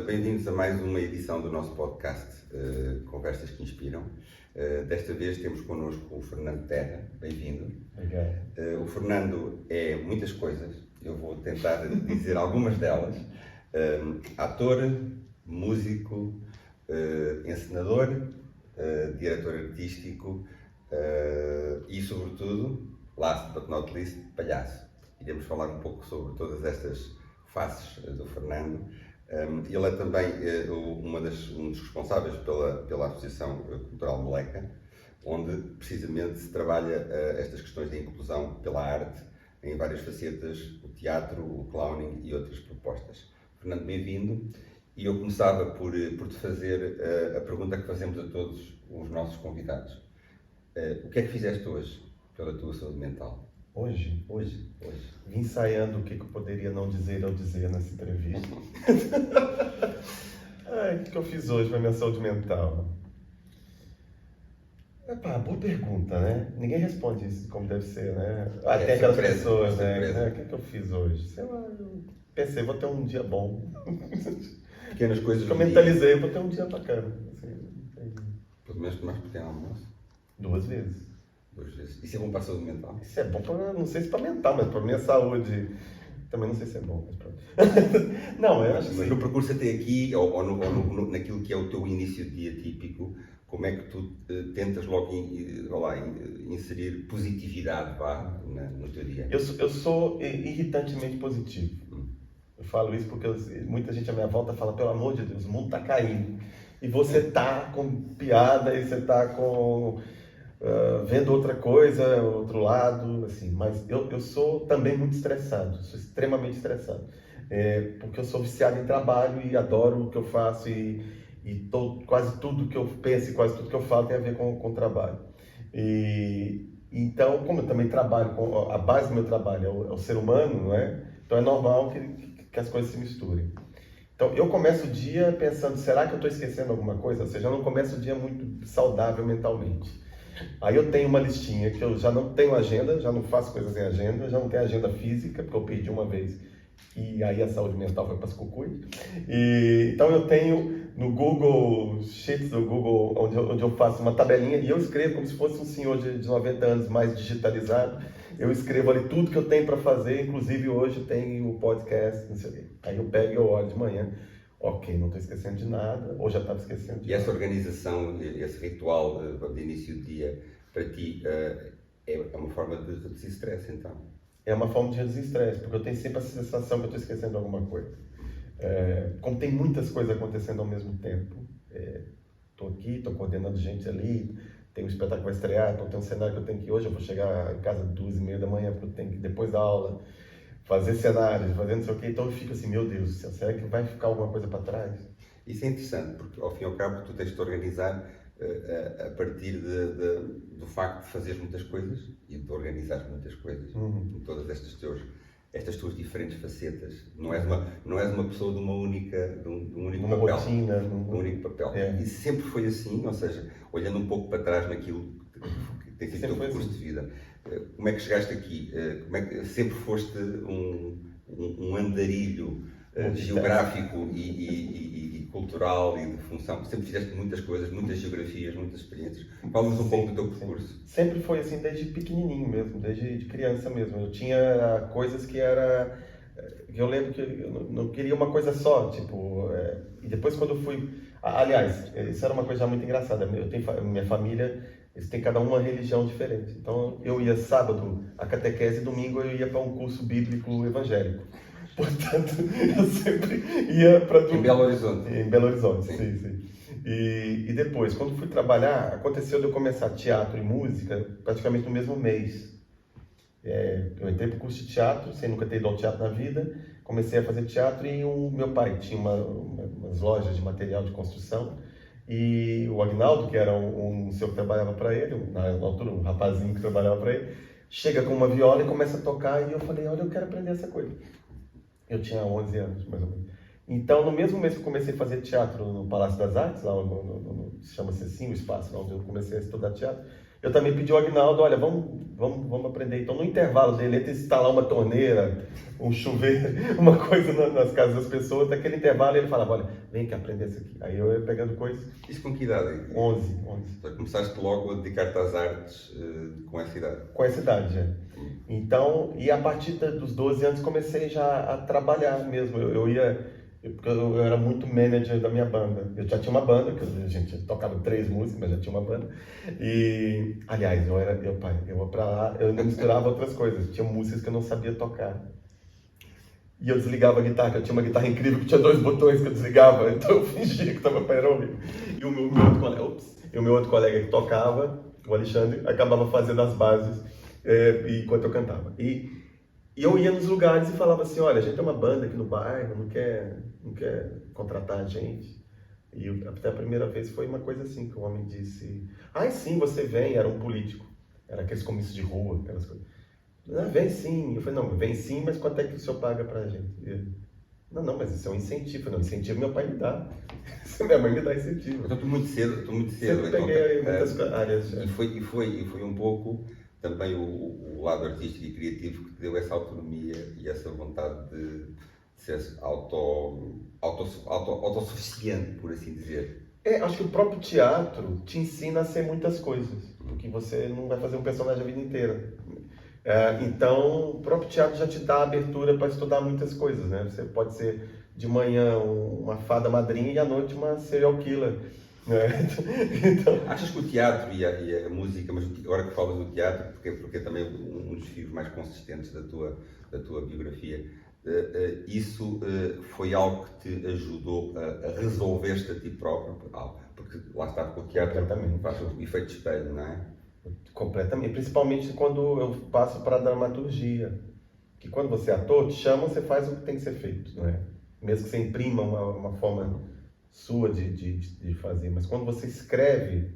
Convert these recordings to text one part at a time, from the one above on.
bem-vindos a mais uma edição do nosso podcast Conversas que Inspiram. Desta vez temos connosco o Fernando Terra, bem-vindo. Obrigado. O Fernando é muitas coisas, eu vou tentar dizer algumas delas. Ator, músico, encenador, diretor artístico e, sobretudo, last but not least, palhaço. Iremos falar um pouco sobre todas estas faces do Fernando. Ele é também um dos responsáveis pela Associação Cultural Meleca, onde precisamente se trabalha estas questões de inclusão pela arte em várias facetas, o teatro, o clowning e outras propostas. Fernando, bem-vindo. E eu começava por te fazer a pergunta que fazemos a todos os nossos convidados. O que é que fizeste hoje pela tua saúde mental? Hoje. Vim ensaiando o que eu poderia não dizer ou dizer nessa entrevista. O que eu fiz hoje para minha saúde mental? Boa pergunta, né? Ninguém responde isso como deve ser, né? Tem aquelas pessoas, né? O que eu fiz hoje? Sei lá, eu pensei, vou ter um dia bom. Pequenas coisas. Eu mentalizei, vou ter um dia bacana. Assim, pelo menos tomaste pequeno almoço? 2 vezes. 2 vezes. Isso é bom para a saúde mental? Isso é bom para, não sei se para mental, mas para minha saúde. Também não sei se é bom, mas pronto. Não, eu acho que mas no percurso até aqui, ou naquilo que é o teu início de dia típico, como é que tu tentas logo inserir positividade no teu dia? Eu sou irritantemente positivo. Eu falo isso porque muita gente à minha volta fala, pelo amor de Deus, o mundo está caindo. E você tá com piada, e você tá com... vendo outra coisa, outro lado, assim, mas eu sou também muito estressado, sou extremamente estressado, porque eu sou viciado em trabalho e adoro o que eu faço e quase tudo que eu penso e quase tudo que eu falo tem a ver com o trabalho. Então, como eu também trabalho, a base do meu trabalho é o ser humano, não é? Então é normal que as coisas se misturem. Então, eu começo o dia pensando, será que eu estou esquecendo alguma coisa? Ou seja, eu não começo o dia muito saudável mentalmente. Aí eu tenho uma listinha que eu já não tenho agenda, já não faço coisas em agenda, já não tenho agenda física, porque eu perdi uma vez e aí a saúde mental foi para as cucuias. Então eu tenho no Google Sheets, do Google, onde eu faço uma tabelinha e eu escrevo como se fosse um senhor de 90 anos mais digitalizado. Eu escrevo ali tudo que eu tenho para fazer, inclusive hoje tem o podcast, não sei o quê. Aí eu pego e eu olho de manhã. Ok, não estou esquecendo de nada, ou já estava esquecendo de nada. E essa organização, esse ritual de início do dia, para ti, é uma forma de reduzir stress, então? É uma forma de reduzir stress, porque eu tenho sempre a sensação que eu estou esquecendo alguma coisa. Como tem muitas coisas acontecendo ao mesmo tempo, estou aqui, estou coordenando gente ali, tem um espetáculo que vai estrear, então tem um cenário que eu tenho que ir hoje, eu vou chegar em casa às 2h30 da manhã, porque eu tenho que ir depois da aula, fazer cenários, fazer não sei o quê, então eu fico assim, meu Deus, será que vai ficar alguma coisa para trás? Isso é interessante, porque ao fim e ao cabo tu tens de te organizar a partir do facto de fazeres muitas coisas e de organizares muitas coisas, em todas estas tuas diferentes facetas. Não és uma pessoa de um único uma papel. Rotina, um único papel. E sempre foi assim, ou seja, olhando um pouco para trás naquilo que tem sido o teu percurso de vida. Como é que chegaste aqui? Sempre foste um andarilho geográfico e cultural e de função? Sempre fizeste muitas coisas, muitas geografias, muitas experiências. Fala-nos um pouco do teu percurso. Sempre foi assim, desde pequenininho mesmo, desde criança mesmo. Eu tinha coisas que era... Eu lembro que eu não queria uma coisa só, tipo... E depois quando eu fui... Aliás, isso era uma coisa já muito engraçada. Minha família... Eles têm cada uma religião diferente. Então, eu ia sábado a catequese e domingo eu ia para um curso bíblico evangélico. Portanto, eu sempre ia para... Em Belo Horizonte. Em Belo Horizonte, sim. E depois, quando fui trabalhar, aconteceu de eu começar teatro e música praticamente no mesmo mês. Eu entrei para o curso de teatro, sem nunca ter ido ao teatro na vida. Comecei a fazer teatro e o meu pai tinha umas lojas de material de construção. E o Agnaldo, que era um senhor que trabalhava para ele, na altura um rapazinho que trabalhava para ele, chega com uma viola e começa a tocar e eu falei, olha, eu quero aprender essa coisa. Eu tinha 11 anos, mais ou menos. Então, no mesmo mês que eu comecei a fazer teatro no Palácio das Artes, lá chama-se assim o espaço, onde eu comecei a estudar teatro, eu também pedi ao Agnaldo, olha, vamos vamos aprender. Então, no intervalo dele, entre instalar uma torneira, um chuveiro, uma coisa nas casas das pessoas, naquele intervalo ele falava, olha, vem cá aprender isso aqui. Aí eu ia pegando coisas. Isso com que idade? 11. Começaste logo a dedicar-te às artes com essa idade? Com essa idade, já. Então, e a partir dos 12 anos comecei já a trabalhar mesmo. Porque eu era muito manager da minha banda. Eu já tinha uma banda, que a gente tocava 3 músicas, mas já tinha uma banda. E, aliás, eu ia pra lá, eu ainda misturava outras coisas. Tinha músicas que eu não sabia tocar. E eu desligava a guitarra, que eu tinha uma guitarra incrível que tinha 2 botões que eu desligava, então eu fingia que estava para ouvir. E o meu outro colega que tocava, o Alexandre, acabava fazendo as bases enquanto eu cantava. E eu ia nos lugares e falava assim, olha, a gente tem uma banda aqui no bairro, não quer contratar a gente. E até a primeira vez foi uma coisa assim, que o homem disse, sim, você vem, era um político. Era aqueles comícios de rua, aquelas coisas. Vem sim. Eu falei, não, vem sim, mas quanto é que o senhor paga pra gente? Não, mas isso é um incentivo. Eu falei, não, incentivo meu pai me dá. Minha mãe me dá incentivo. Então, estou muito cedo. Sempre peguei aí muitas áreas. E foi um pouco também o lado artístico e criativo que te deu essa autonomia e essa vontade de ser autossuficiente, por assim dizer. Acho que o próprio teatro te ensina a ser muitas coisas, porque você não vai fazer um personagem a vida inteira. Então, o próprio teatro já te dá abertura para estudar muitas coisas, né? Você pode ser de manhã uma fada madrinha e à noite uma serial killer. Então... Achas que o teatro e a música, mas agora que falas do teatro, porque é também um dos fios mais consistentes da tua biografia, isso foi algo que te ajudou a resolver-te a ti próprio? Porque lá está, com o teatro faz o efeito de espelho, não é? Completamente, principalmente quando eu passo para a dramaturgia, que quando você é ator, te chamam, você faz o que tem que ser feito, não é? Mesmo que você imprima uma forma sua de fazer, mas quando você escreve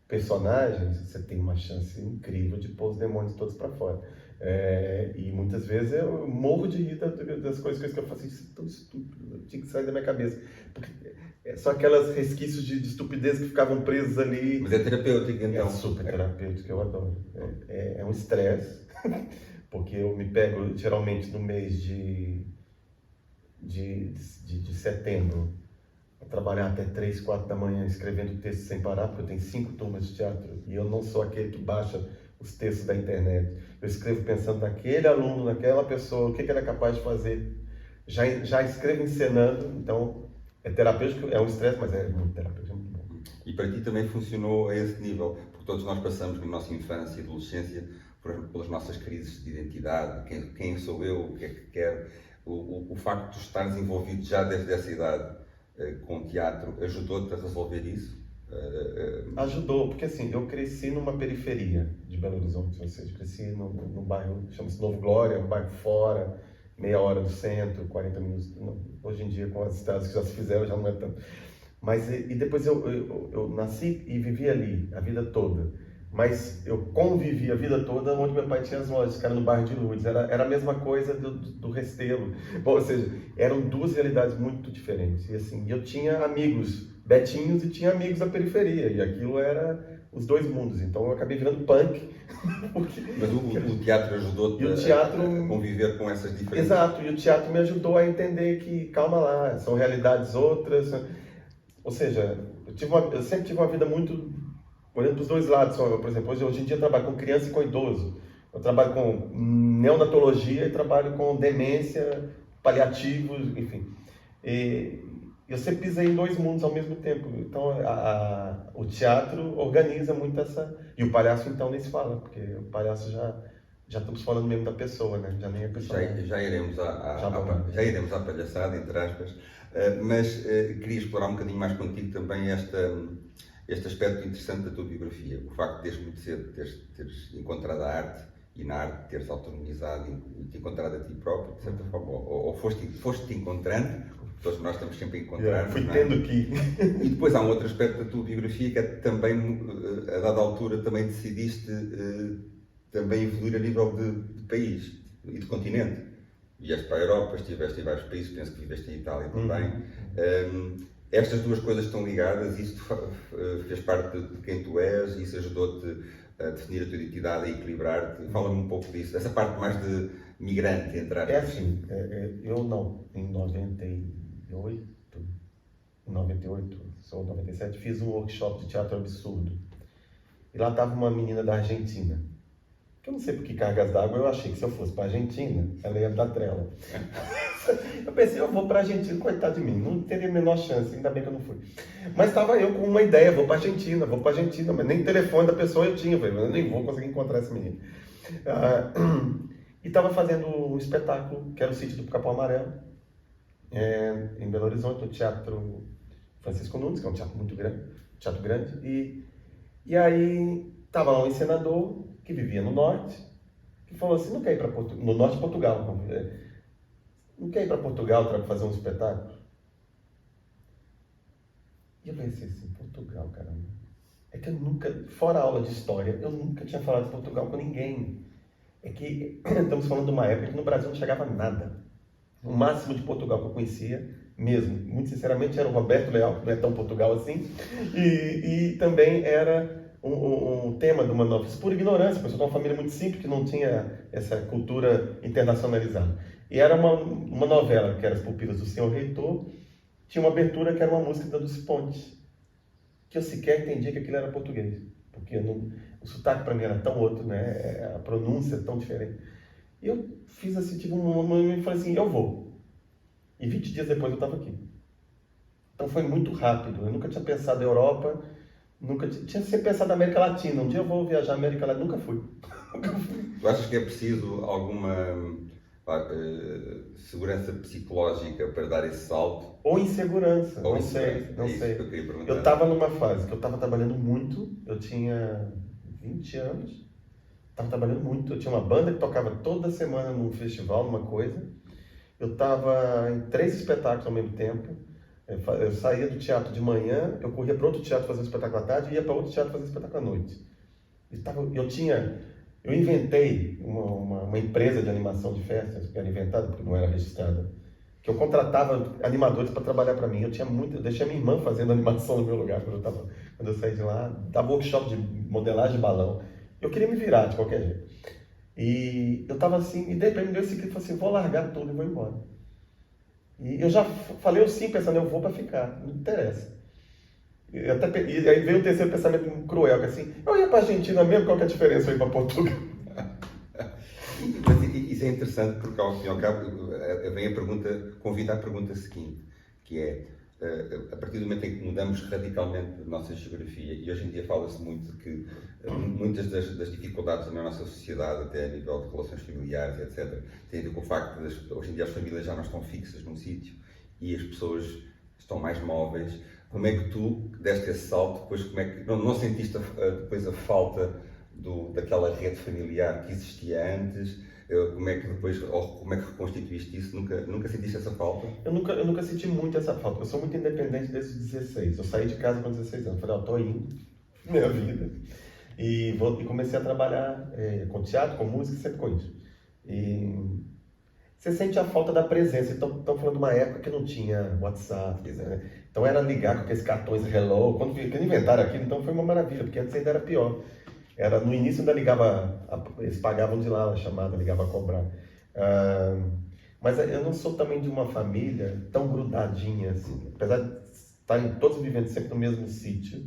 personagens, você tem uma chance incrível de pôr os demônios todos para fora. E muitas vezes eu morro de rir das coisas que eu faço, isso é tão estúpido, eu tinha que sair da minha cabeça, porque são aquelas resquícios de estupidez que ficavam presos ali. Mas é terapêutico, então. É super terapêutico, eu adoro. É um estresse, porque eu me pego geralmente no mês de setembro a trabalhar até 3, 4 da manhã escrevendo texto sem parar, porque eu tenho 5 turmas de teatro e eu não sou aquele que baixa os textos da internet. Eu escrevo pensando naquele aluno, naquela pessoa, o que ele é capaz de fazer. Já escrevo encenando, então é terapêutico, é um estresse, mas é muito terapêutico, é muito bom. E para ti também funcionou a esse nível, porque todos nós passamos na nossa infância e adolescência pelas nossas crises de identidade, quem sou eu, o que é que quero. O facto de estares envolvido já desde essa idade com o teatro ajudou-te a resolver isso? Ajudou, porque assim, eu cresci numa periferia de Belo Horizonte, ou seja, cresci num bairro, chama-se Novo Glória, um bairro fora, meia hora do centro, 40 minutos, hoje em dia com as estradas que já se fizeram já não é tanto. Mas, e depois eu nasci e vivi ali a vida toda, mas eu convivi a vida toda onde meu pai tinha as lojas, que era no bairro de Lourdes, era a mesma coisa do Restelo. Bom, ou seja, eram 2 realidades muito diferentes, e assim, eu tinha amigos betinhos e tinha amigos da periferia, e aquilo era os 2 mundos, então eu acabei virando punk. Mas o teatro ajudou-te a conviver com essas diferenças? Exato, e o teatro me ajudou a entender que, calma lá, são realidades outras, ou seja, eu sempre tive uma vida muito olhando para os 2 lados. Por exemplo, hoje em dia eu trabalho com criança e com idoso, eu trabalho com neonatologia e trabalho com demência, paliativos, enfim. E eu sempre pisei em 2 mundos ao mesmo tempo. Então, o teatro organiza muito essa... E o palhaço, então, nem se fala, porque o palhaço já estamos falando mesmo da pessoa, né? Já nem é pessoa. Já iremos à palhaçada, entre aspas. Mas queria explorar um bocadinho mais contigo também este aspecto interessante da tua biografia. O facto de desde muito cedo teres encontrado a arte e na arte teres autonomizado e te encontrado a ti próprio, de certa forma, ou foste-te encontrando, todos nós estamos sempre a encontrar. Fui tendo que... E depois há um outro aspecto da tua biografia que é também, a dada altura, também decidiste também evoluir a nível de país e de continente. Vieste para a Europa, estiveste em vários países, penso que viveste em Itália também. Estas 2 coisas estão ligadas, isso fez parte de quem tu és, isso ajudou-te a definir a tua identidade, a equilibrar-te. Fala-me um pouco disso, essa parte mais de migrante, entre aspas. É assim, eu não, em 98, sou 97, fiz um workshop de teatro absurdo. E lá estava uma menina da Argentina. Que eu não sei por que cargas d'água, eu achei que se eu fosse para a Argentina, ela ia me dar trela. Eu pensei, eu vou para a Argentina, coitado de mim, não teria a menor chance, ainda bem que eu não fui. Mas estava eu com uma ideia, vou para a Argentina, mas nem telefone da pessoa eu tinha, falei, eu nem vou conseguir encontrar essa menina. E estava fazendo um espetáculo, que era o Sítio do Capão Amarelo, em Belo Horizonte, no Teatro Francisco Nunes, que é um teatro muito grande, teatro grande, e aí estava lá um encenador que vivia no norte, que falou assim, não quer ir para Portugal, no norte de Portugal, não quer ir para Portugal para fazer um espetáculo? E eu pensei assim, Portugal, caramba. É que eu nunca, fora a aula de história, eu nunca tinha falado de Portugal com ninguém. É que estamos falando de uma época que no Brasil não chegava nada. O máximo de Portugal que eu conhecia, mesmo, muito sinceramente, era o Roberto Leal, que não é tão Portugal assim, e também era um tema de uma novela, por ignorância, porque eu sou de uma família muito simples, que não tinha essa cultura internacionalizada. E era uma novela, que era As Pupilas do Senhor Reitor, tinha uma abertura que era uma música da Dulce Pontes, que eu sequer entendia que aquilo era português, porque o sotaque para mim era tão outro, né? A pronúncia tão diferente. E eu fiz assim, tipo, e falei assim, eu vou. E 20 dias depois eu estava aqui. Então foi muito rápido, eu nunca tinha pensado em Europa, nunca tinha sempre pensado na América Latina. Um dia eu vou viajar à América Latina, nunca fui. Tu achas que é preciso alguma segurança psicológica para dar esse salto? Ou insegurança, Ou não insegurança? sei, não É isso sei. que eu queria perguntar. Eu estava numa fase que eu estava trabalhando muito, eu tinha 20 anos, estava trabalhando muito, eu tinha uma banda que tocava toda semana num festival, numa coisa, eu estava em 3 espetáculos ao mesmo tempo, eu saía do teatro de manhã, eu corria para outro teatro fazer um espetáculo à tarde e ia para outro teatro fazer um espetáculo à noite. Eu inventei uma empresa de animação de festas, que era inventada porque não era registrada, que eu contratava animadores para trabalhar para mim. Eu deixei a minha irmã fazendo animação no meu lugar quando eu saí de lá, dava workshop de modelagem de balão. Eu queria me virar de qualquer jeito. E eu estava assim, e de repente me deu esse grito, falei assim, vou largar tudo e vou embora. E eu já falei eu sim, pensando, eu vou para ficar, não interessa. E aí veio o terceiro pensamento cruel, que assim, eu ia para a Argentina mesmo, qual que é a diferença eu ir para Portugal? Mas isso é interessante porque, ao fim e ao cabo, vem a pergunta, convida a pergunta seguinte, que é, a partir do momento em que mudamos radicalmente a nossa geografia, e hoje em dia fala-se muito de que muitas das dificuldades na nossa sociedade, até a nível de relações familiares, etc., têm a ver com o facto de hoje em dia as famílias já não estão fixas num sítio e as pessoas estão mais móveis. Como é que tu deste esse salto, depois como é que não sentiste depois a falta daquela rede familiar que existia antes? Como é que depois, ou como é que reconstituíste isso? Nunca sentiste essa falta? Eu nunca senti muito essa falta. Eu sou muito independente desde os 16. Eu saí de casa com 16 anos. Falei, eu tô indo, minha vida. E comecei a trabalhar com teatro, com música, sempre com isso. E você sente a falta da presença. Então, estamos falando de uma época que não tinha WhatsApp, né? Então era ligar com aqueles cartões Hello. Quando inventaram aquilo, então foi uma maravilha, porque antes ainda era pior. No início ainda ligava, eles pagavam de lá a chamada, ligava a cobrar. Mas eu não sou também de uma família tão grudadinha assim. Apesar de estarem todos vivendo sempre no mesmo sítio,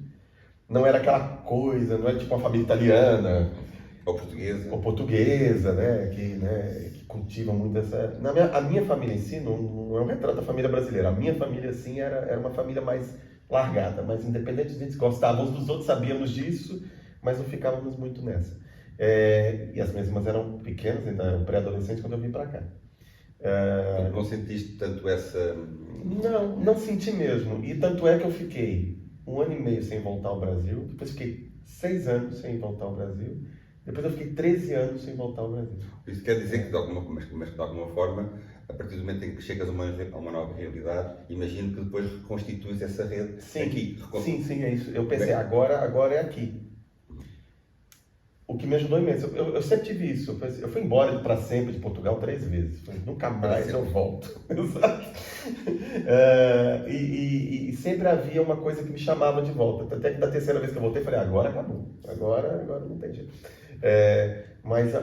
não era aquela coisa, não é tipo uma família italiana. Ou portuguesa, né? Que cultiva muito essa... A minha família em si não é um retrato da família brasileira. A minha família, assim, era uma família mais largada, mais independente. A gente gostava uns dos outros, sabíamos disso, mas não ficávamos muito nessa. E as minhas irmãs eram pequenas, ainda eram pré-adolescentes quando eu vim para cá. Não sentiste tanto essa... Não senti mesmo. E tanto é que eu fiquei 1 ano e meio sem voltar ao Brasil, depois fiquei 6 anos sem voltar ao Brasil, depois eu fiquei 13 anos sem voltar ao Brasil. Isso quer dizer que, de alguma forma, a partir do momento em que chegas a uma nova realidade, imagino que depois reconstituis essa rede sim, aqui. Sim, é isso. Eu pensei, agora é aqui. O que me ajudou imenso. Eu sempre tive isso. Eu fui embora para sempre de Portugal 3 vezes. Nunca mais eu volto. Exato. E sempre havia uma coisa que me chamava de volta. Até que da terceira vez que eu voltei, eu falei, agora acabou. Agora não tem jeito. Mas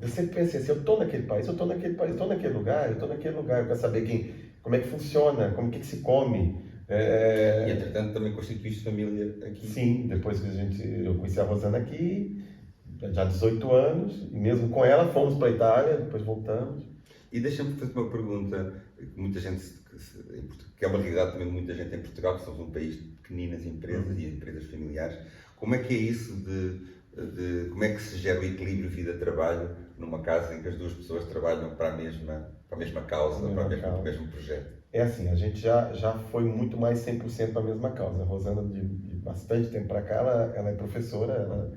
eu sempre pensei assim, eu estou naquele país, eu estou naquele país, eu estou naquele lugar, eu quero saber como é que funciona, como que se come. E entretanto também constituíste família aqui. Sim, depois que eu conheci a Rosana aqui, já há 18 anos, e mesmo com ela fomos para a Itália, depois voltamos. E deixa-me fazer uma pergunta, que muita gente, que é uma realidade também de muita gente em Portugal, que somos um país de pequeninas empresas e empresas familiares. Como é que é isso como é que se gera o equilíbrio vida-trabalho numa casa em que as duas pessoas trabalham para a mesma causa, para o mesmo projeto? É assim, a gente já foi muito mais 100% para a mesma causa. A Rosana, de bastante tempo para cá, ela é professora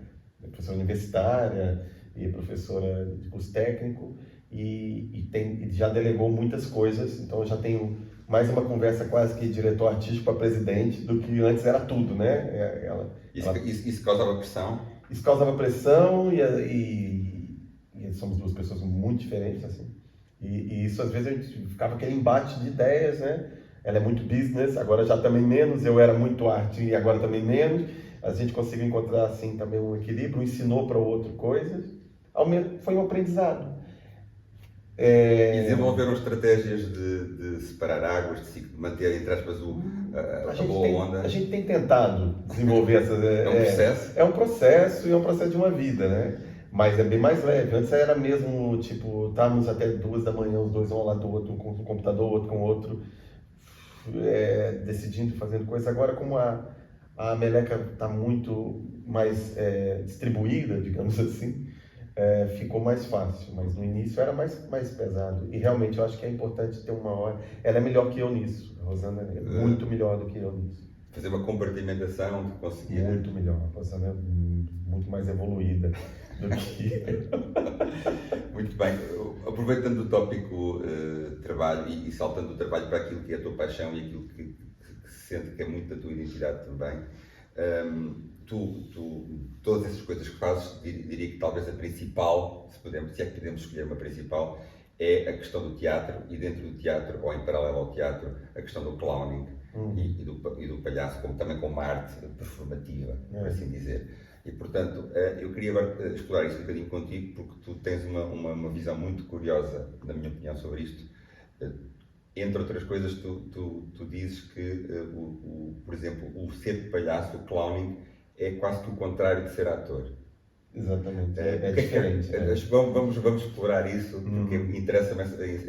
universitária e professora de curso técnico e já delegou muitas coisas, então eu já tenho mais uma conversa quase que diretor artístico para presidente do que antes era tudo, né? Isso causava pressão? Isso causava pressão e somos duas pessoas muito diferentes, assim. E isso, às vezes, a gente ficava aquele embate de ideias, né? Ela é muito business, agora já também menos, eu era muito arte e agora também menos. A gente conseguiu encontrar, assim, também um equilíbrio, ensinou para o outro coisas. Foi um aprendizado. E desenvolveram estratégias de separar águas, de se manter, entre aspas, a boa onda? A gente tem tentado desenvolver essas... É um processo? É um processo e é um processo de uma vida, né? Mas é bem mais leve. Antes era mesmo, tipo, estávamos até 2 da manhã, os dois um ao lado do outro, um com o computador, outro com o outro, decidindo, fazendo coisa. Agora, como a meleca está muito mais distribuída, digamos assim, ficou mais fácil. Mas no início era mais pesado. E realmente eu acho que é importante ter uma hora. Ela é melhor que eu nisso. A Rosana é muito melhor do que eu nisso. Fazer uma compartimentação, de conseguir... Muito melhor. A Rosana é muito mais evoluída do que... Muito bem. Aproveitando o tópico trabalho e saltando do trabalho para aquilo que é a tua paixão e aquilo que se sente que é muito da tua identidade também, todas essas coisas que fazes, diria que talvez a principal, se é que podemos escolher uma principal, é a questão do teatro e dentro do teatro, ou em paralelo ao teatro, a questão do clowning e do palhaço, também como uma arte performativa, por assim dizer. E, portanto, eu queria agora explorar isso um bocadinho contigo, porque tu tens uma visão muito curiosa, na minha opinião, sobre isto. Entre outras coisas, tu dizes que, por exemplo, o ser palhaço, o clowning, é quase que o contrário de ser ator. Exatamente, é diferente. Vamos explorar isso, porque interessa-me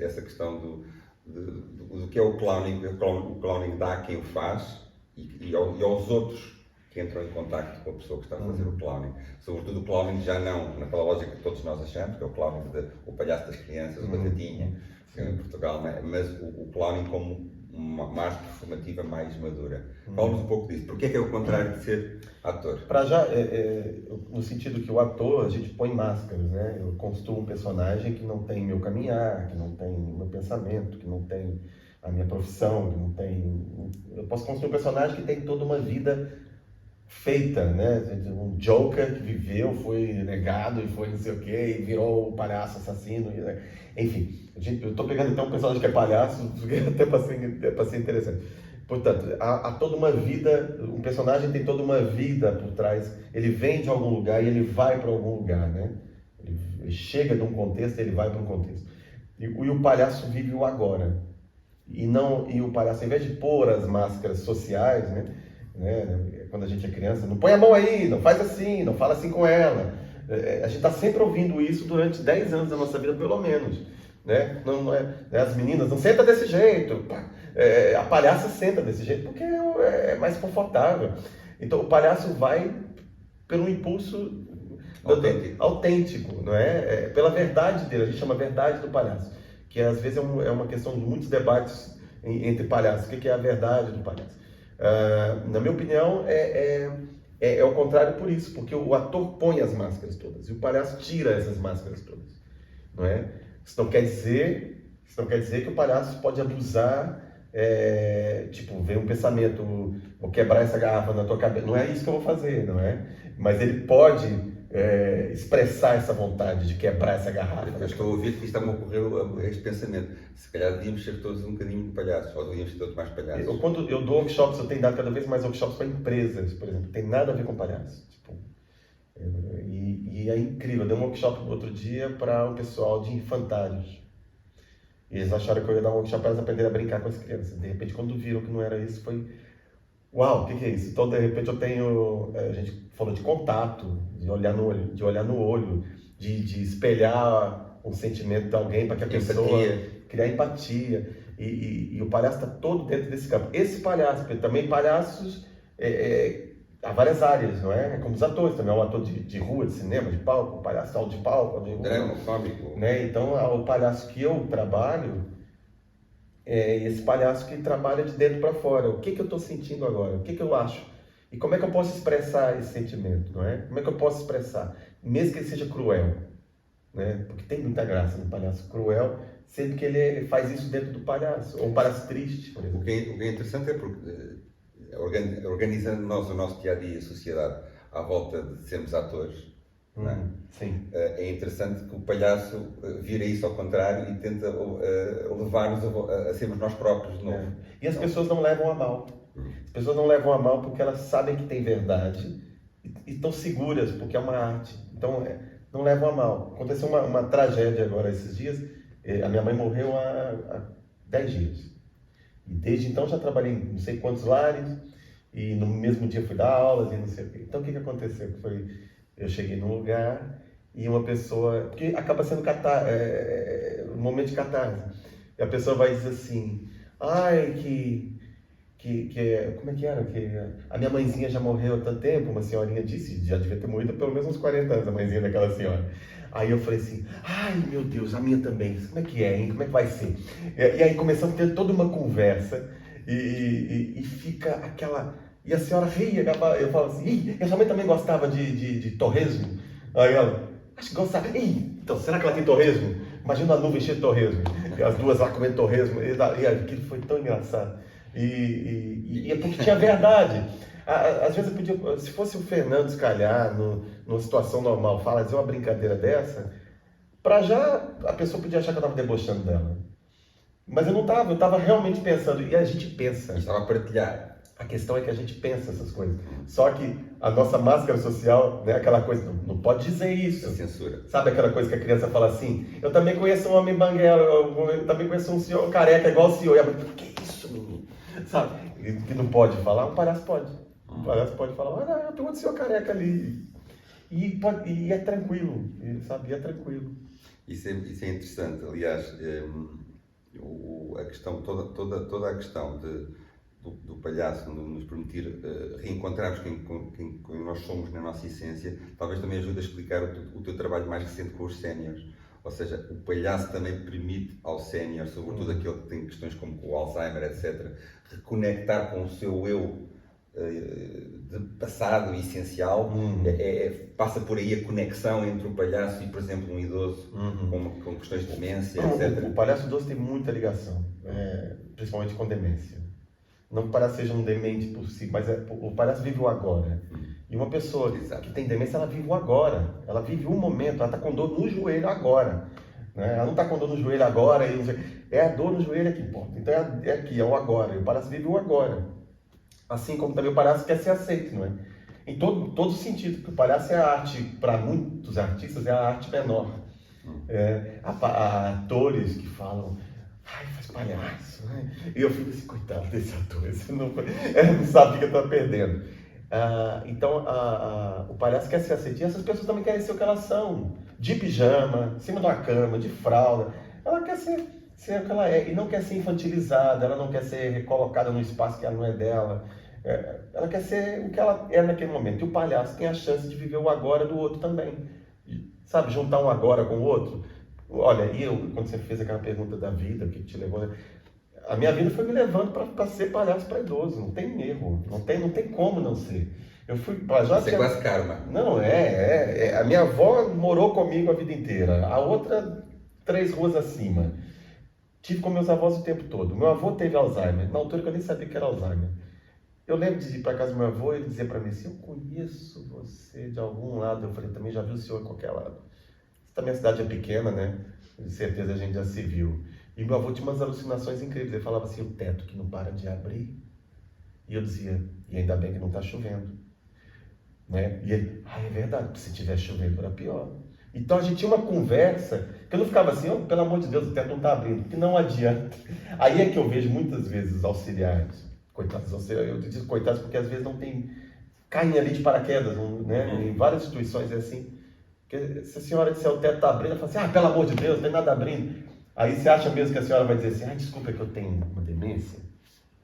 essa questão do que é o clowning. O clowning dá a quem o faz e aos outros que entram em contacto com a pessoa que está a fazer o clowning. Sobretudo o clowning já não naquela lógica que todos nós achamos, que é o clowning o palhaço das crianças, o batatinha, em Portugal, mas o clowning como uma arte performativa mais madura. Fala-nos um pouco disso. Porquê é o contrário de ser ator? Para já, no sentido que o ator, a gente põe máscaras, né? Eu construo um personagem que não tem meu caminhar, que não tem meu pensamento, que não tem a minha profissão, que não tem... Eu posso construir um personagem que tem toda uma vida feita, né? Um Joker que viveu, foi negado e foi não sei o quê, e virou o palhaço assassino, enfim. Eu estou pegando então um personagem que é palhaço, até para ser interessante. Portanto, há toda uma vida, um personagem tem toda uma vida por trás, ele vem de algum lugar e ele vai para algum lugar, né? Ele chega de um contexto e ele vai para um contexto. E o palhaço vive o agora. E o palhaço, ao invés de pôr as máscaras sociais, né? Quando a gente é criança, não põe a mão aí, não faz assim, não fala assim com ela. A gente está sempre ouvindo isso durante 10 anos da nossa vida, pelo menos. Né? As meninas não senta desse jeito, a palhaça senta desse jeito porque é mais confortável. Então o palhaço vai pelo impulso autêntico, não é? Pela verdade dele, a gente chama verdade do palhaço, que às vezes é uma questão de muitos debates entre palhaços. O que é a verdade do palhaço? Na minha opinião, é o contrário por isso, porque o ator põe as máscaras todas e o palhaço tira essas máscaras todas, não é? Isso não quer dizer que o palhaço pode abusar, tipo, vem um pensamento, vou quebrar essa garrafa na tua cabeça, não é isso que eu vou fazer, não é? Mas ele pode expressar essa vontade de quebrar essa garrafa. Eu estou a ouvir que isto está-me a ocorrer este pensamento. Se calhar devíamos ser todos um bocadinho palhaços, ou devíamos ser todos mais palhaços. Quando eu dou workshops, eu tenho dado cada vez mais workshops para empresas, por exemplo. Tem nada a ver com palhaço. Tipo, e é incrível. Eu dei um workshop outro dia para o pessoal de infantários. E eles acharam que eu ia dar um workshop para eles aprenderem a brincar com as crianças. De repente, quando viram que não era isso, foi... Uau, o que é isso? Então, de repente, eu tenho... A gente falou de contato, de olhar no olho, de espelhar um sentimento de alguém para que a pessoa... Criar empatia. E o palhaço está todo dentro desse campo. Esse palhaço, porque também palhaços... há várias áreas, não é? É como os atores também. É um ator de rua, de cinema, de palco, um palhaço de palco, de rua. Drama, cômico. Né? Então, o palhaço que eu trabalho é esse palhaço que trabalha de dentro para fora. O que eu estou sentindo agora? O que eu acho? E como é que eu posso expressar esse sentimento, não é? Como é que eu posso expressar? Mesmo que ele seja cruel, né? Porque tem muita graça no palhaço cruel, sendo que ele faz isso dentro do palhaço. Ou um palhaço triste, por exemplo. O que é interessante é porque, organizando nós o nosso dia-a-dia e a sociedade à volta de sermos atores, não é? Sim. É interessante que o palhaço vira isso ao contrário e tenta levar-nos a sermos nós próprios de novo. E as pessoas não levam a mal. As pessoas não levam a mal porque elas sabem que tem verdade e estão seguras, porque é uma arte. Então, não levam a mal. Aconteceu uma tragédia agora esses dias. A minha mãe morreu há 10 dias. E desde então já trabalhei em não sei quantos lares e no mesmo dia fui dar aulas e não sei o quê. Então, o que aconteceu? Eu cheguei num lugar e uma pessoa... Porque acaba sendo um momento de catarse. E a pessoa vai dizer assim... Ai, como é que era? Que a minha mãezinha já morreu há tanto tempo. Uma senhorinha disse, já devia ter morrido há pelo menos uns 40 anos, a mãezinha daquela senhora. Aí eu falei assim... Ai, meu Deus, a minha também. Como é que é, hein? Como é que vai ser? E aí começamos a ter toda uma conversa e fica aquela... E a senhora ria, eu falo assim, a sua mãe também gostava de torresmo? Aí ela, acho que gostava. Então, será que ela tem torresmo? Imagina a nuvem cheia de torresmo. E as duas lá comendo torresmo. E aquilo foi tão engraçado. E é porque tinha verdade. Às vezes eu podia, se fosse o Fernando, se calhar, numa situação normal, fazer uma brincadeira dessa, pra já a pessoa podia achar que eu estava debochando dela. Mas eu não estava, eu estava realmente pensando. E a gente pensa. Eu estava a partilhar. A questão é que a gente pensa essas coisas. Só que a nossa máscara social, né, aquela coisa, não pode dizer isso. A censura. Sabe aquela coisa que a criança fala assim? Eu também conheço um homem banguela, eu também conheço um senhor careca igual o senhor. E a mãe, que isso, menino? Sabe? Que não pode falar, um palhaço pode. Um palhaço pode falar, tem outro senhor careca ali. E é tranquilo, sabe? E é tranquilo. Isso é interessante. Aliás, a questão, toda a questão do palhaço nos permitir reencontrarmos quem nós somos na nossa essência, talvez também ajude a explicar o teu trabalho mais recente com os séniores. Ou seja, o palhaço também permite ao sénior, sobretudo aquele que tem questões como o Alzheimer, etc., reconectar com o seu eu de passado essencial. Passa por aí a conexão entre o palhaço e, por exemplo, um idoso com questões de demência, etc. O palhaço idoso tem muita ligação, principalmente com demência. Não que o palhaço seja um demente por si, mas o palhaço vive o agora. E uma pessoa que tem demência, ela vive o agora. Ela vive um momento, ela está com dor no joelho agora. Né? Ela não está com dor no joelho agora. É a dor no joelho que importa. Então é aqui, é o agora. E o palhaço vive o agora. Assim como também o palhaço quer ser aceito, não é? Em todo sentido. Porque o palhaço é a arte, para muitos artistas, é a arte menor. Há atores que falam... Ai, faz palhaço, né? E eu fico assim, coitado desse ator, ele não sabe o que eu estou perdendo. Então, o palhaço quer ser aceito. E essas pessoas também querem ser o que elas são. De pijama, em cima de uma cama, de fralda. Ela quer ser o que ela é. E não quer ser infantilizada, ela não quer ser colocada num espaço que ela não é dela. Ela quer ser o que ela é naquele momento. E o palhaço tem a chance de viver o agora do outro também. Sabe, juntar um agora com o outro. Olha, quando você fez aquela pergunta da vida, o que te levou... A minha vida foi me levando para ser palhaço para idoso, não tem erro, não tem como não ser. Eu fui para já. Isso é quase karma. Não, a minha avó morou comigo a vida inteira, a outra 3 ruas acima. Tive com meus avós o tempo todo. Meu avô teve Alzheimer, na altura que eu nem sabia que era Alzheimer. Eu lembro de ir para casa do meu avô e ele dizia para mim assim, eu conheço você de algum lado. Eu falei, também já vi o senhor em qualquer lado. Também a cidade é pequena, né? Com certeza a gente já se viu. E meu avô tinha umas alucinações incríveis. Ele falava assim, o teto que não para de abrir. E eu dizia, e ainda bem que não está chovendo. Né? E ele, é verdade, se estiver chovendo era pior. Então a gente tinha uma conversa, que eu não ficava assim, pelo amor de Deus, o teto não está abrindo, que não adianta. Aí é que eu vejo muitas vezes os auxiliares, coitados auxiliares, eu digo coitados porque às vezes não tem, caem ali de paraquedas, né? Em várias instituições é assim, que se a senhora disser o teto está abrindo, ela fala assim, pelo amor de Deus, não tem nada abrindo. Aí você acha mesmo que a senhora vai dizer assim, desculpa, é que eu tenho uma demência?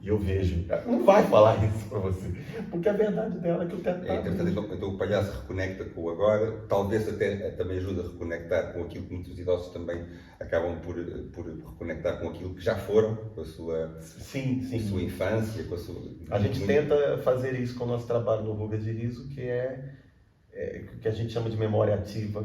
E eu vejo, não vai falar isso para você, porque a verdade dela é que o teto está abrindo. Então o palhaço reconecta com o agora, talvez até também ajude a reconectar com aquilo que muitos idosos também acabam por reconectar com aquilo que já foram, com a sua, sim. sua infância, com a sua... A gente tenta fazer isso com o nosso trabalho no Ruga de Riso, que é o que a gente chama de memória ativa,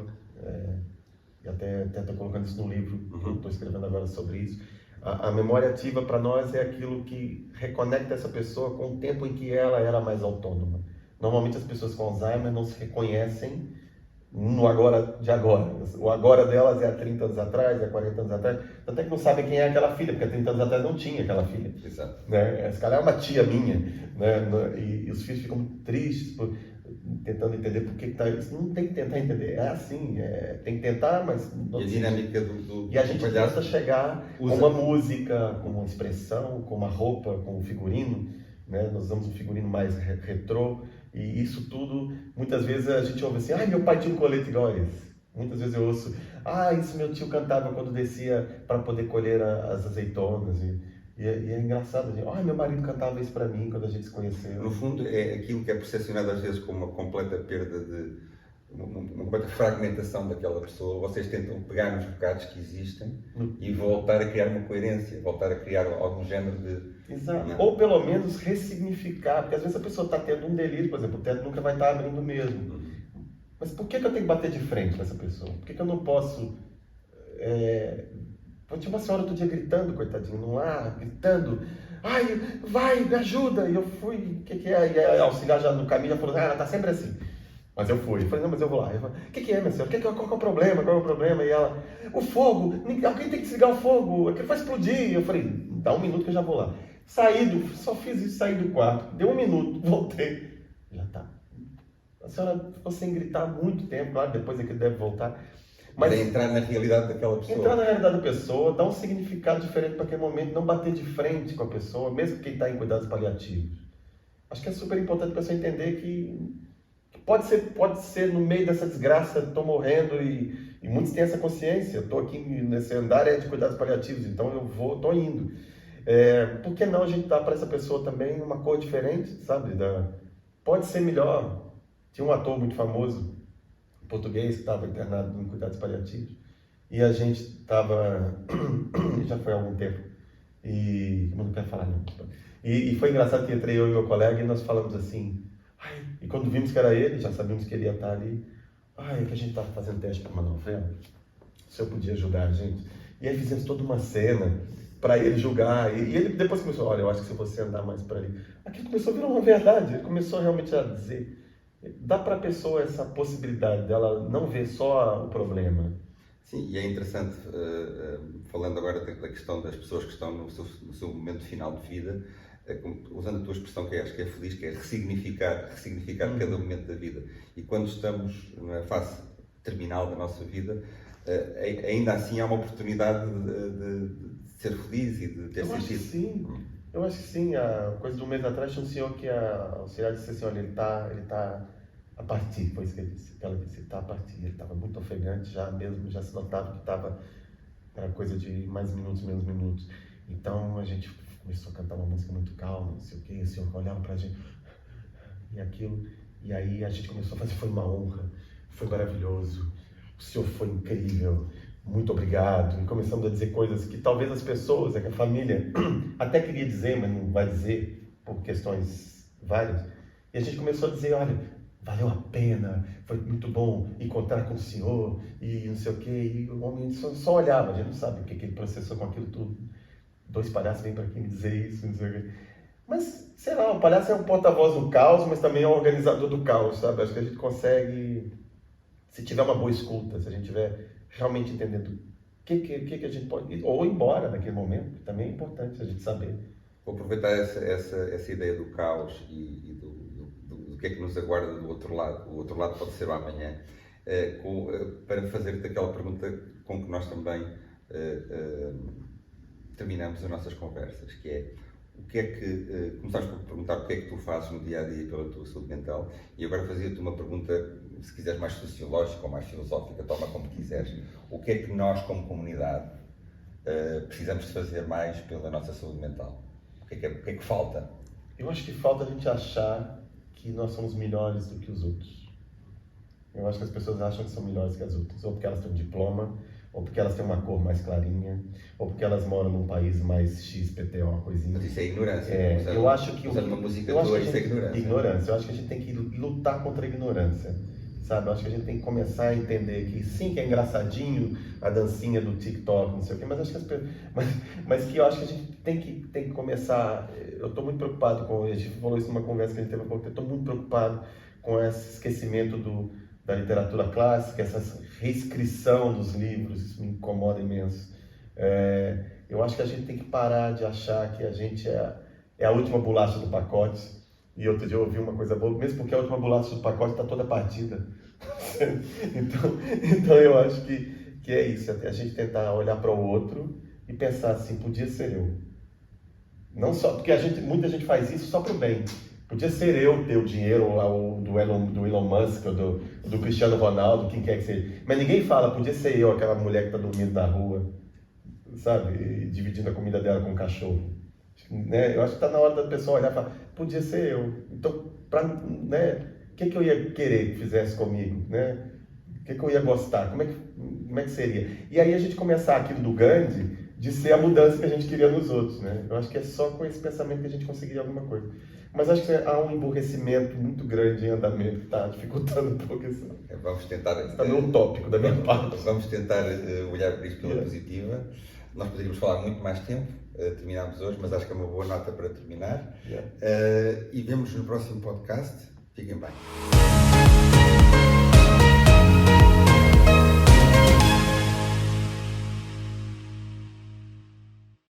e até estou colocando isso no livro, que eu estou escrevendo agora sobre isso. A memória ativa para nós é aquilo que reconecta essa pessoa com o tempo em que ela era mais autônoma. Normalmente as pessoas com Alzheimer não se reconhecem no agora de agora. O agora delas é há 30 anos atrás, há 40 anos atrás. Até que não sabem quem é aquela filha, porque há 30 anos atrás não tinha aquela filha. Exato. Né? Esse cara é uma tia minha. Né? E os filhos ficam tristes, tentando entender por que está isso. Não tem que tentar entender, é assim, tem que tentar, mas não. E a dinâmica do E a gente tenta chegar com uma música, com uma expressão, com uma roupa, com um figurino, né? Nós usamos um figurino mais retrô, e isso tudo, muitas vezes a gente ouve assim, meu pai tinha um colete igual a esse. Muitas vezes eu ouço, isso meu tio cantava quando descia para poder colher as azeitonas, e é engraçado, meu marido cantava isso para mim quando a gente se conheceu. No fundo, é aquilo que é percepcionado às vezes como uma completa perda de... uma completa fragmentação daquela pessoa. Vocês tentam pegar nos bocados que existem e voltar a criar uma coerência, voltar a criar algum género de... Exato. Ou pelo menos ressignificar, porque às vezes a pessoa está tendo um delírio, por exemplo, o teto nunca vai estar abrindo mesmo. Mas por que eu tenho que bater de frente com essa pessoa? Por que eu não posso... Tinha uma senhora outro dia gritando, coitadinho, no ar, gritando, vai, me ajuda. E eu fui, o que é? E a auxiliar já no caminho já falou, ela tá sempre assim. Mas eu fui. Eu falei, não, mas eu vou lá. Eu falei, o que é, minha senhora? Qual é o problema? Qual é o problema? E ela, o fogo, alguém tem que desligar o fogo, aquilo vai explodir. Eu falei, dá um minuto que eu já vou lá. Só fiz isso, saí do quarto, deu um minuto, voltei. Já tá. A senhora ficou sem gritar muito tempo, claro, depois é que deve voltar. Mas entrar na realidade daquela pessoa. Entrar na realidade da pessoa, dar um significado diferente para aquele momento, não bater de frente com a pessoa, mesmo quem está em cuidados paliativos. Acho que é super importante a pessoa entender que pode ser no meio dessa desgraça, estou morrendo e muitos têm essa consciência, estou aqui nesse andar de cuidados paliativos, então eu estou indo. Por que não a gente dar para essa pessoa também uma cor diferente, sabe? Pode ser melhor. Tinha um ator muito famoso, português, que estava internado em cuidados paliativos, e a gente estava, já foi há algum tempo, e não quero falar não, e foi engraçado que entrei eu e meu colega e nós falamos assim, e quando vimos que era ele, já sabíamos que ele ia estar ali, que a gente estava fazendo teste para uma novela, o senhor podia ajudar a gente, e aí fizemos toda uma cena para ele julgar, e ele depois começou, olha, eu acho que se você andar mais para ali, aquilo começou a virar uma verdade, ele começou realmente a dizer, dá para a pessoa essa possibilidade dela não ver só o problema. Sim, e é interessante, falando agora da questão das pessoas que estão no seu momento final de vida, usando a tua expressão que acho que é feliz, que é ressignificar cada momento da vida. E quando estamos na fase terminal da nossa vida, ainda assim há uma oportunidade de ser feliz e de ter sentido. Eu acho que sim. A coisa de um mês atrás tinha um senhor que a auxiliar disse assim, olha, ele tá a partir, foi isso que ele disse. Ela disse, ele está a partir. Ele estava muito ofegante, já se notava que era coisa de mais minutos, menos minutos. Então a gente começou a cantar uma música muito calma, não sei o quê, e o senhor olhava pra gente, e aquilo, e aí a gente começou a fazer, foi uma honra, foi maravilhoso, o senhor foi incrível, muito obrigado, e começamos a dizer coisas que talvez as pessoas, que a família até queria dizer, mas não vai dizer, por questões várias, e a gente começou a dizer, olha, valeu a pena, foi muito bom encontrar com o senhor, e não sei o quê, e o homem só olhava, a gente não sabe o que ele processou com aquilo tudo. 2 palhaços vêm para aqui me dizer isso, não sei o quê. Mas, sei lá, o palhaço é um porta-voz do caos, mas também é um organizador do caos, sabe? Acho que a gente consegue, se tiver uma boa escuta, se a gente tiver realmente entendendo o que a gente pode, ou ir embora naquele momento, também é importante a gente saber. Vou aproveitar essa ideia do caos e do que é que nos aguarda do outro lado. O outro lado pode ser o amanhã. Para fazer-te aquela pergunta com que nós também terminamos as nossas conversas, que é o que é que começaste por perguntar o que é que tu fazes no dia a dia pela tua saúde mental, e agora fazia-te uma pergunta, se quiseres mais sociológica ou mais filosófica, toma como quiseres. O que é que nós, como comunidade, precisamos de fazer mais pela nossa saúde mental? O que é que falta? Eu acho que falta a gente achar que nós somos melhores do que os outros. Eu acho que as pessoas acham que são melhores que as outras, ou porque elas têm um diploma, ou porque elas têm uma cor mais clarinha, ou porque elas moram num país mais XPTO, uma coisinha. Mas isso é ignorância. Eu acho que usando uma música tua, isso é ignorância. Ignorância. Eu acho que a gente tem que lutar contra a ignorância, sabe? Eu acho que a gente tem que começar a entender que sim, que é engraçadinho a dancinha do TikTok, não sei o quê, mas acho que mas que eu acho que a gente tem que começar. Eu estou muito preocupado com, a gente falou isso numa conversa que a gente teve há pouco tempo, estou muito preocupado com esse esquecimento da literatura clássica, essa reescrição dos livros, isso me incomoda imenso. Eu acho que a gente tem que parar de achar que a gente é a última bolacha do pacote. E outro dia eu ouvi uma coisa boa, mesmo porque a última bolacha do pacote está toda partida. então eu acho que é isso, a gente tentar olhar para o outro e pensar assim, podia ser eu. Não só, porque muita gente faz isso só para o bem. Podia ser eu ter o dinheiro do Elon Musk, ou do Cristiano Ronaldo, quem quer que seja. Mas ninguém fala, podia ser eu, aquela mulher que está dormindo na rua, sabe? E dividindo a comida dela com o cachorro. Né? Eu acho que está na hora da pessoa olhar e falar, podia ser eu. Então, o que eu ia querer que fizesse comigo? Né? O que eu ia gostar? Como é que seria? E aí a gente começar aquilo do Gandhi, de ser a mudança que a gente queria nos outros. Né? Eu acho que é só com esse pensamento que a gente conseguiria alguma coisa. Mas acho que há um emburrecimento muito grande em andamento que está dificultando um pouco isso. Vamos tentar... Está meio utópico da minha parte. Vamos tentar olhar para isto pela positiva. Nós poderíamos falar muito mais tempo, terminámos hoje, mas acho que é uma boa nota para terminar. E vemos no próximo podcast. Fiquem bem.